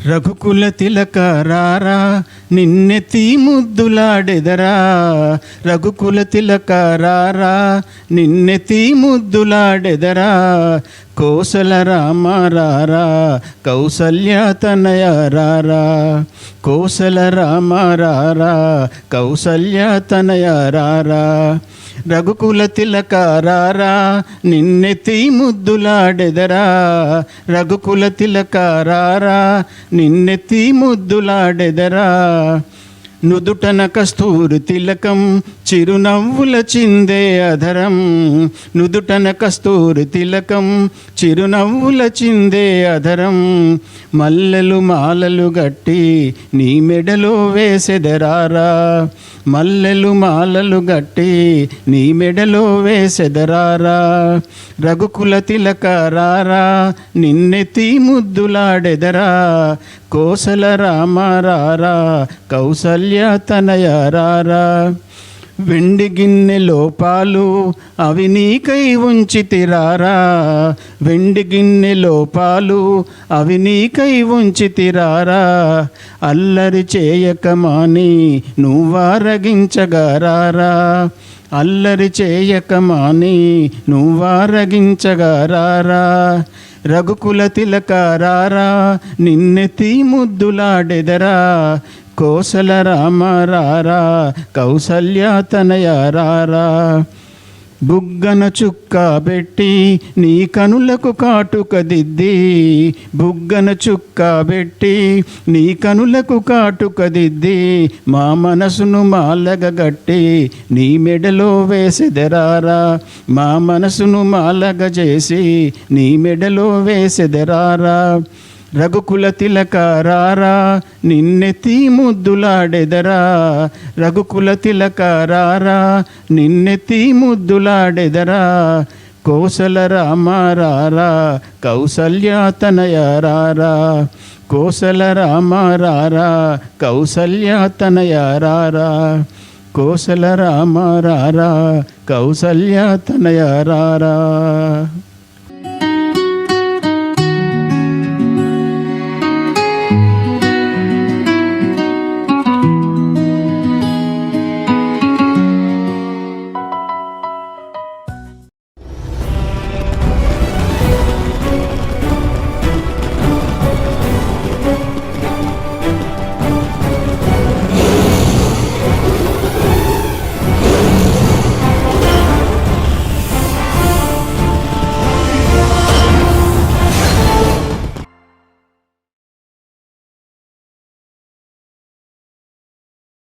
రఘుకుల తిలక రారా నిన్నెత్తి ముద్దులాడెదరా, రఘుకుల తిలక రారా నిన్నెత్తి ముద్దులాడెదరా, కోసల రామ రారా కౌసల్య తనయ రారా, కోసల రామ రారా కౌసల్య తనయ రారా, రఘుకుల తిలక రారా నిన్నెత్తి ముద్దులాడెదరా, రఘుకుల తిలక రారా నిన్నెత్తి ముద్దులాడెదరా, నుదుటన కస్తూరి తిలకం చిరునవ్వుల చిందే అధరం, నుదుటన కస్తూరి తిలకం చిరునవ్వుల చిందే అధరం, మల్లెలు మాలలు గట్టి నీ మెడలో వేసెదరారా, మల్లెలు మాలలు గట్టి నీ మెడలో వేసెదరారా, రఘుకుల తిలక రారా నిన్నెత్తి ముద్దులాడెదరా, కోసల రామ రారా కౌసల్య తనయ రారా, వెండి గిన్నెలో పాలు అవి నీకై ఉంచితిరారా, వెండి గిన్నెలో పాలు అవి నీకై ఉంచితిరారా, అల్లరి చేయక మాని నువ్వారగించగరారా, అల్లరి చేయక మాని నువ్వారగించగరారా, రఘుకుల తిలక రారా నిన్నెత్తి ముద్దులాడెదరా, కోసల రామ రారా కౌసల్య తనయ రారా, బుగ్గన చుక్క పెట్టి నీ కనులకు కాటుక దిద్ది, బుగ్గన చుక్క పెట్టి నీ కనులకు కాటుక దిద్ది, మా మనసును మాలగ గట్టి నీ మెడలో వేసెదరారా, మా మనసును మాలగ చేసి నీ మెడలో వేసెదరారా, రఘుకుల తిలక రారా నిన్నెత్తి ముద్దులాడెదరా, రఘుకుల తిలక రారా నిన్నెత్తి ముద్దులాడెదరా, కోసల రామ రారా కౌసల్య తనయ రారా, కోసల రామ రారా కౌసల్య తనయ రారా, కోసల రామ రారా కౌసల్య తనయ రారా.